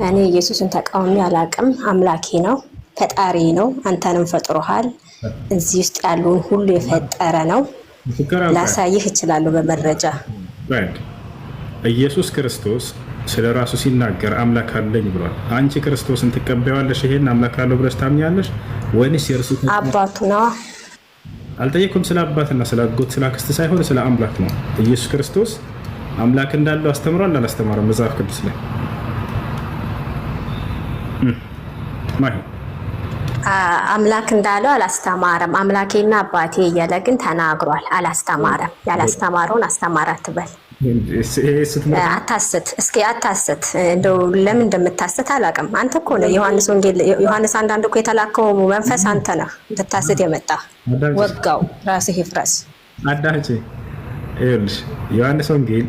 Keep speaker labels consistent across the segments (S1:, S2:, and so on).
S1: እኔ ኢየሱስን ተቃውሞ አላውቅም። አምላኬ ነው፣ ፈጣሪ ነው። አንተንም ፈጥሮሃል። እዚህ ውስጥ ያሉን ሁሉ የፈጠረ ነው። ላሳይህ እችላለሁ በመረጃ።
S2: ኢየሱስ ክርስቶስ ስለ ራሱ ሲናገር አምላክ አለኝ ብሏል። አንቺ ክርስቶስን ትቀበያለሽ? ይሄን አምላክ አለው ብለሽ ታምኛለሽ ወይንስ የእርሱ
S1: አባቱ ነው?
S2: አልጠየኩም። ስለ አባትና ስለ አጎት ስለ አክስት ሳይሆን ስለ አምላክ ነው። ኢየሱስ ክርስቶስ አምላክ እንዳለው አስተምሯል አላስተማረም? መጽሐፍ ቅዱስ ላይ
S1: አምላክ እንዳለው አላስተማረም። አምላኬና አባቴ እያለ ግን ተናግሯል። አላስተማረም። ያላስተማረውን አስተማረ አትበል። አታስት፣ እስኪ አታስት። እንደው ለምን እንደምታስት አላውቅም። አንተ እኮ ነው ዮሐንስ ወንጌል ዮሐንስ አንዳንድ እኮ የተላከው መንፈስ አንተ ነህ እንድታስት የመጣ ወጋው። ራስህ ይፍረስ።
S2: አዳንቺ ይኸውልሽ ዮሐንስ ወንጌል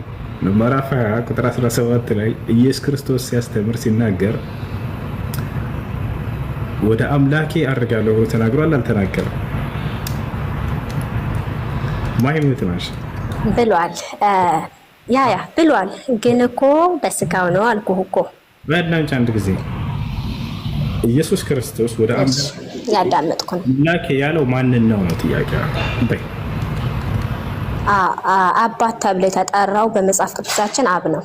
S2: ምዕራፍ 20 ቁጥር 17 ላይ ኢየሱስ ክርስቶስ ሲያስተምር ሲናገር ወደ አምላኬ አድርጋለሁ ብሎ ተናግሯል አልተናገረም? ማይሙት ነሽ
S1: ብሏል። ያ ብሏል። ግን እኮ በስጋው ነው አልኩህ እኮ።
S2: በእናንተ አንድ ጊዜ ኢየሱስ ክርስቶስ ወደ
S1: ያዳመጥኩ ነው።
S2: አምላኬ ያለው ማንን ነው ነው ጥያቄ።
S1: አባት ተብሎ የተጠራው በመጽሐፍ ቅዱሳችን አብ ነው።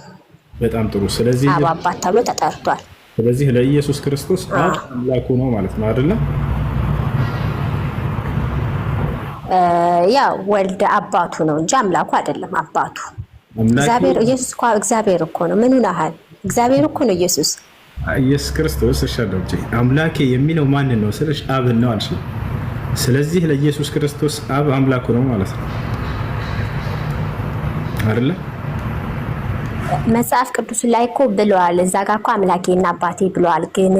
S2: በጣም ጥሩ። ስለዚህ
S1: አብ አባት ተብሎ ተጠርቷል።
S2: ስለዚህ ለኢየሱስ ክርስቶስ አምላኩ ነው ማለት ነው አይደለም?
S1: ያ ወልድ አባቱ ነው እንጂ አምላኩ አይደለም። አባቱ እግዚአብሔር ኢየሱስ እኮ እግዚአብሔር እኮ ነው። ምን ሆነሃል? እግዚአብሔር እኮ ነው ኢየሱስ።
S2: ኢየሱስ ክርስቶስ እሻለውጂ አምላኬ የሚለው ማንን ነው ስልሽ አብን ነው አልሽ። ስለዚህ ለኢየሱስ ክርስቶስ አብ አምላኩ ነው ማለት ነው አይደለ?
S1: መጽሐፍ ቅዱስ ላይ እኮ ብለዋል። እዛ ጋር እኮ አምላኬና አባቴ ብለዋል። ግን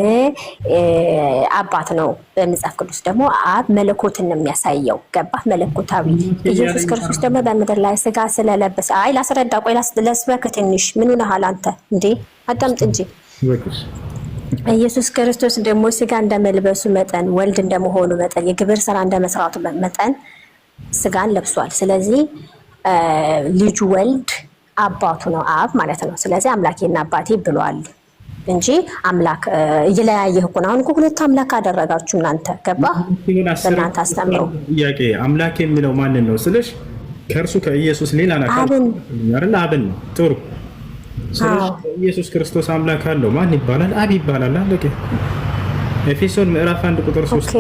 S1: አባት ነው። በመጽሐፍ ቅዱስ ደግሞ አብ መለኮትን ነው የሚያሳየው። ገባህ? መለኮታዊ ኢየሱስ ክርስቶስ ደግሞ በምድር ላይ ስጋ ስለለበሰ ላስረዳ። ቆይ ለስበክ ትንሽ። ምን ሆነሃል አንተ እንዴ? አዳምጥ እንጂ። ኢየሱስ ክርስቶስ ደግሞ ስጋ እንደመልበሱ መጠን ወልድ እንደመሆኑ መጠን የግብር ስራ እንደመስራቱ መጠን ስጋን ለብሷል። ስለዚህ ልጁ ወልድ አባቱ ነው አብ ማለት ነው። ስለዚህ አምላኬና አባቴ ብሏል እንጂ አምላክ እየለያየህ እኮ ነው። አሁን እኮ ሁለት አምላክ አደረጋችሁ እናንተ። ገባህ? በእናንተ አስተምሮ
S2: ጥያቄ አምላክ የሚለው ማንን ነው ስልሽ ከእርሱ ከኢየሱስ ሌላ አይደል? አብን ነው። ጥሩ። ስለዚህ ኢየሱስ ክርስቶስ አምላክ አለው። ማን ይባላል? አብ ይባላል። አለቀ። ኤፌሶን ምዕራፍ 1 ቁጥር 3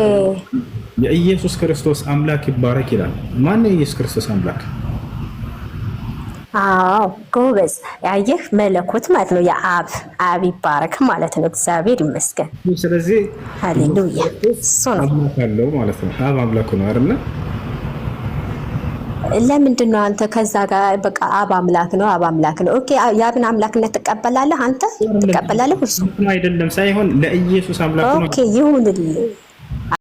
S2: የኢየሱስ ክርስቶስ አምላክ ይባረክ ይላል። ማን ነው የኢየሱስ ክርስቶስ አምላክ?
S1: አዎ ጎበዝ። ያየህ መለኮት ማለት ነው። የአብ ይባረክ ማለት ነው። እግዚአብሔር ይመስገን።
S2: ስለዚህ
S1: ሃሌሉያ እሱ ነው
S2: አምላክ አለው ማለት ነው። አብ አምላክ ነው አይደል?
S1: ለምንድን ነው አንተ ከዛ ጋር በቃ አብ አምላክ ነው አብ አምላክ ነው? ኦኬ የአብን አምላክነት ትቀበላለህ አንተ? ትቀበላለህ? እሱ
S2: አይደለም ሳይሆን ለኢየሱስ አምላክ ነው።
S1: ኦኬ ይሁንልህ።